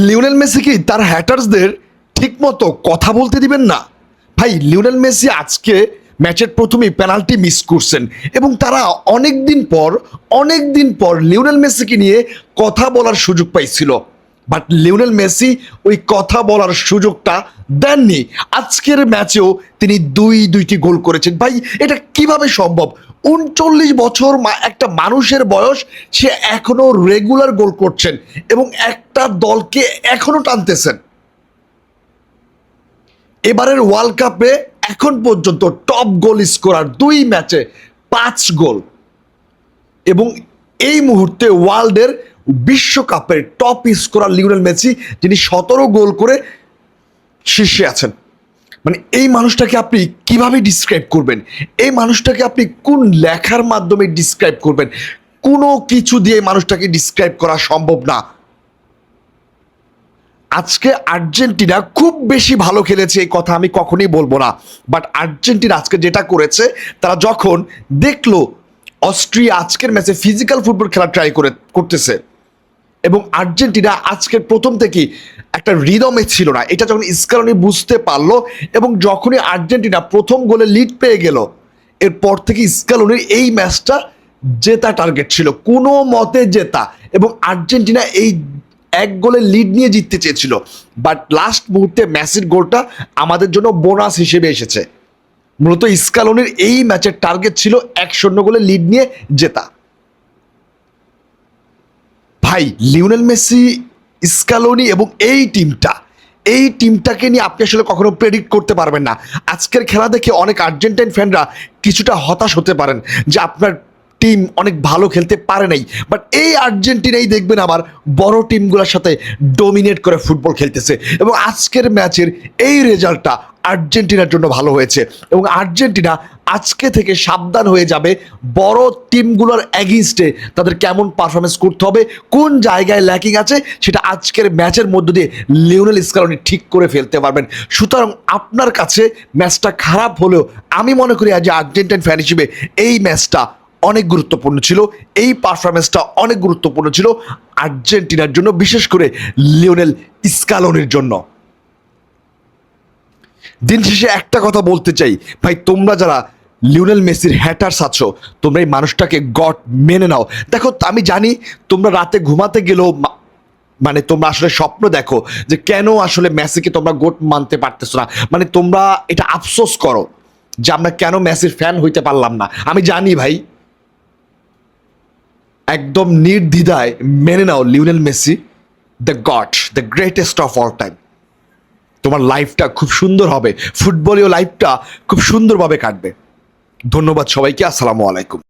Lionel Messi কি তার হ্যাটার্সদের ঠিকমতো কথা বলতে দিবেন না? ভাই, লিওনেল মেসি আজকে ম্যাচের প্রথমেই পেনাল্টি মিস করছেন এবং তারা অনেক দিন পর লিওনেল মেসিকে নিয়ে কথা বলার সুযোগ পাইছিল, বাট লিওনেল মেসি ওই কথা বলার সুযোগটা দেননি। আজকের ম্যাচেও তিনি দুইটি গোল করেছেন। ভাই, এটা কিভাবে সম্ভব? ৩৯ বছর একটা মানুষের বয়স, সে এখনো রেগুলার গোল করছেন এবং একটা দলকে এখনো টানতেছেন। এবারের ওয়ার্ল্ড কাপে এখন পর্যন্ত টপ গোল স্কোরার 2 ম্যাচে 5 গোল এবং এই মুহূর্তে ওয়ার্ল্ডের বিশ্বকাপের টপ স্কোরার লিওনেল মেসি, যিনি 17 গোল করে শীর্ষে আছেন। মানে এই মানুষটাকে আপনি কিভাবে ডিসক্রাইব করবেন? এই মানুষটাকে আপনি কোন লেখার মাধ্যমে ডিসক্রাইব করবেন? কোনো কিছু দিয়ে মানুষটাকে ডিসক্রাইব করা সম্ভব না। আজকে আর্জেন্টিনা খুব বেশি ভালো খেলেছে এই কথা আমি কখনোই বলবো না, বাট আর্জেন্টিনা আজকে যেটা করেছে, তারা যখন দেখলো অস্ট্রিয়া আজকের ম্যাচে ফিজিক্যাল ফুটবল খেলা ট্রাই করতেছে এবং আর্জেন্টিনা আজকের প্রথম থেকেই একটা রিদমে ছিল না, এটা যখন স্কালোনি বুঝতে পারলো এবং যখনই আর্জেন্টিনা প্রথম গোলে লিড পেয়ে গেল, এরপর থেকে স্কালোনির এই ম্যাচটা জেতা টার্গেট ছিল, কোনো মতে জেতা, এবং আর্জেন্টিনা এই 1 গোলে লিড নিয়ে জিততে চেয়েছিল, বাট লাস্ট মুহূর্তে মেসির গোলটা আমাদের জন্য বোনাস হিসেবে এসেছে। মূলত স্কালোনির এই ম্যাচের টার্গেট ছিল 1-0 গোলে লিড নিয়ে জেতা। ভাই, লিওনেল মেসি, স্কালোনি এবং এই টিমটাকে নিয়ে আপনি আসলে কখনো প্রেডিক্ট করতে পারবেন না। আজকের খেলা দেখে অনেক আর্জেন্টাইন ফ্যানরা কিছুটা হতাশ হতে পারেন যে আপনার টিম অনেক ভালো খেলতে পারে নাই, বাট এই আর্জেন্টিনাই দেখবেন আবার বড় টিমগুলোর সাথে ডমিনেট করে ফুটবল খেলতেছে এবং আজকের ম্যাচের এই রেজাল্টটা আর্জেন্টিনার জন্য ভালো হয়েছে এবং আর্জেন্টিনা আজকে থেকে সাবধান হয়ে যাবে বড় টিমগুলোর অ্যাগেইনস্টে তাদের কেমন পারফরমেন্স করতে হবে, কোন জায়গায় ল্যাকিং আছে, সেটা আজকের ম্যাচের মধ্য দিয়ে লিওনেল স্কালোনি ঠিক করে ফেলতে পারবেন। সুতরাং আপনার কাছে ম্যাচটা খারাপ হলেও আমি মনে করি আজ আর্জেন্টাইন ফ্যান হিসেবে এই ম্যাচটা অনেক গুরুত্বপূর্ণ ছিল, এই পারফরমেন্সটা অনেক গুরুত্বপূর্ণ ছিল আর্জেন্টিনার জন্য, বিশেষ করে লিওনেল স্কালোনির জন্য। দিন শেষে একটা কথা বলতে চাই, ভাই, তোমরা যারা লিওনেল মেসির হ্যাটার্স আছো, তোমরা এই মানুষটাকে গড মেনে নাও। দেখো, আমি জানি তোমরা রাতে ঘুমাতে গেলেও মানে তোমরা আসলে স্বপ্ন দেখো যে কেন আসলে মেসিকে তোমরা গোট মানতে পারতেছো না, মানে তোমরা এটা আফসোস করো যে আমরা কেন মেসির ফ্যান হইতে পারলাম না। আমি জানি ভাই, একদম নির্দ্বিধায় মেনে নাও Lionel Messi the god, the greatest of all time. তোমার লাইফটা খুব সুন্দর হবে, ফুটবলীয় লাইফটা খুব সুন্দরভাবে কাটবে। ধন্যবাদ সবাইকে, আসসালামু আলাইকুম।